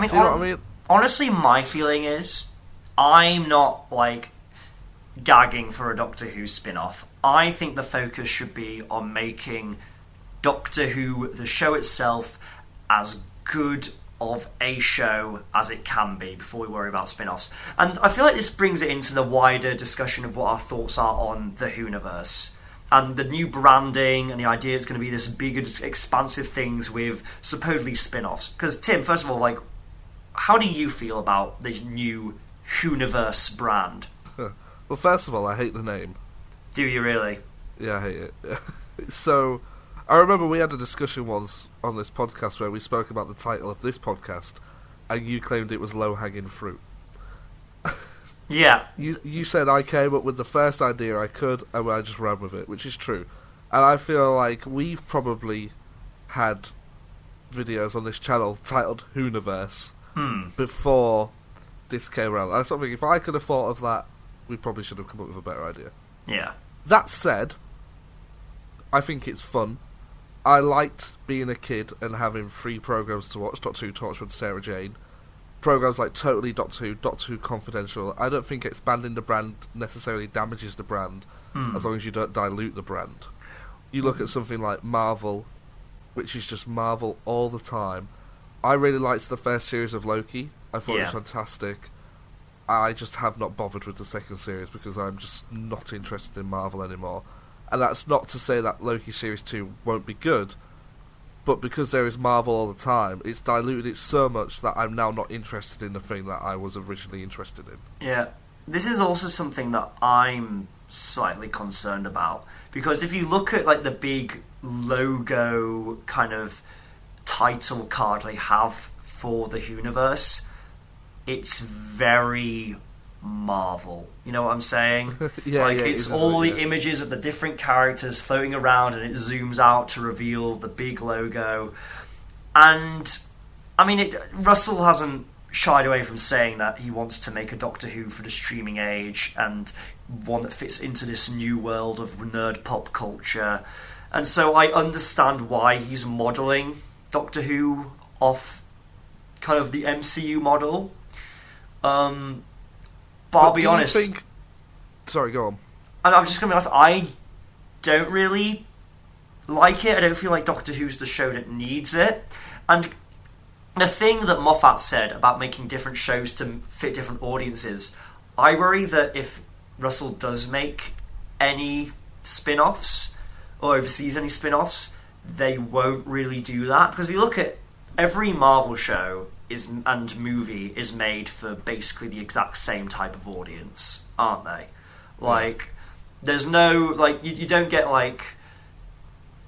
mean, do you know what I mean? Honestly, my feeling is I'm not like gagging for a Doctor Who spin-off. I think the focus should be on making Doctor Who, the show itself, as good of a show as it can be before we worry about spin-offs. And I feel like this brings it into the wider discussion of what our thoughts are on the Whoniverse and the new branding and the idea it's going to be this big expansive things with supposedly spin-offs. Because Tim, first of all, like, how do you feel about the new Whoniverse brand? Well, first of all, I hate the name. Do you really? Yeah, I hate it. So, I remember we had a discussion once on this podcast where we spoke about the title of this podcast, and you claimed it was low-hanging fruit. Yeah. You said I came up with the first idea I could, and I just ran with it, which is true. And I feel like we've probably had videos on this channel titled Whoniverse before this came around. I sort of think if I could have thought of that, we probably should have come up with a better idea. Yeah. That said, I think it's fun. I liked being a kid and having free programmes to watch, Doctor Who, Torchwood, Sarah Jane. Programmes like Totally Doctor Who Confidential. I don't think expanding the brand necessarily damages the brand, as long as you don't dilute the brand. You look at something like Marvel, which is just Marvel all the time. I really liked the first series of Loki. I thought it was fantastic. I just have not bothered with the second series because I'm just not interested in Marvel anymore. And that's not to say that Loki Series 2 won't be good, but because there is Marvel all the time, it's diluted it so much that I'm now not interested in the thing that I was originally interested in. Yeah. This is also something that I'm slightly concerned about, because if you look at like the big logo kind of title card they have for the Whoniverse, it's very Marvel. You know what I'm saying? It's all the images of the different characters floating around, and it zooms out to reveal the big logo. And I mean, Russell hasn't shied away from saying that he wants to make a Doctor Who for the streaming age and one that fits into this new world of nerd pop culture. And so I understand why he's modelling Doctor Who off kind of the MCU model. But I'll be honest. Sorry, go on. And I'm just going to be honest, I don't really like it. I don't feel like Doctor Who's the show that needs it. And the thing that Moffat said about making different shows to fit different audiences, I worry that if Russell does make any spin-offs, or oversees any spin-offs, they won't really do that. Because if you look at every Marvel show and movie is made for basically the exact same type of audience, aren't they? Like, there's no, like, you don't get, like,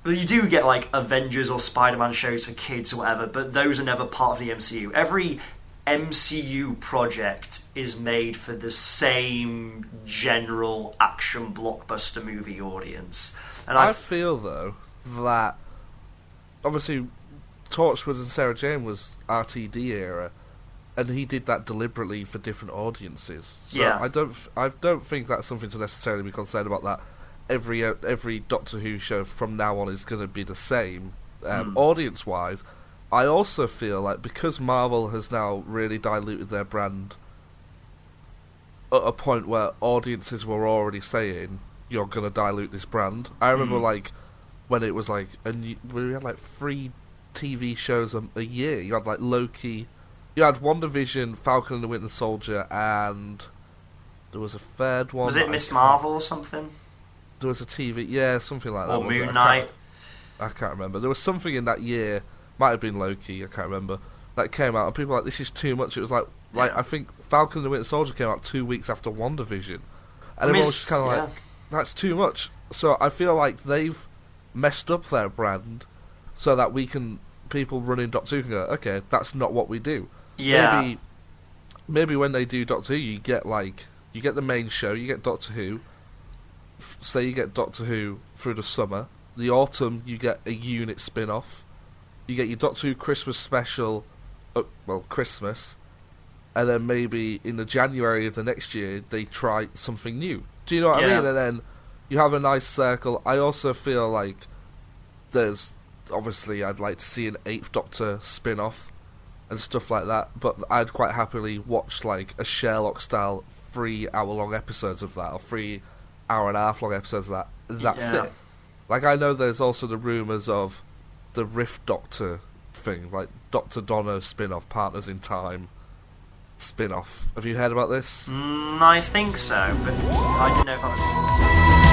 well, you do get, like, Avengers or Spider-Man shows for kids or whatever, but those are never part of the MCU. Every MCU project is made for the same general action blockbuster movie audience. And I feel, though, that, obviously, Torchwood and Sarah Jane was RTD era, and he did that deliberately for different audiences. So I don't think that's something to necessarily be concerned about. That every Doctor Who show from now on is going to be the same audience wise. I also feel like because Marvel has now really diluted their brand at a point where audiences were already saying you're going to dilute this brand. I remember like when it was like when we had like 3 TV shows a year. You had like Loki, you had WandaVision, Falcon and the Winter Soldier, and there was a third one. Was it Miss Marvel or something? There was a TV, something like that. Or Moon Knight. I can't remember. There was something in that year, might have been Loki, I can't remember, that came out, and people were like, this is too much. It was like I think Falcon and the Winter Soldier came out 2 weeks after WandaVision, and everyone was just kind of like, that's too much. So I feel like they've messed up their brand so that people running Doctor Who can go, okay, that's not what we do. Yeah. Maybe when they do Doctor Who, you get the main show, you get Doctor Who. Say you get Doctor Who through the summer. The autumn, you get a unit spin-off. You get your Doctor Who Christmas special, Christmas, and then maybe in the January of the next year, they try something new. Do you know what I mean? And then you have a nice circle. I also feel like obviously I'd like to see an 8th Doctor spin-off, and stuff like that. But I'd quite happily watch like a Sherlock-style 3-hour-long episodes of that, or 3-hour-and-a-half-long episodes of that. That's it. Like, I know there's also the rumours of the Rift Doctor thing, like Dr. Donner spin-off, Partners in Time spin-off. Have you heard about this? I think so, but I didn't know if I was...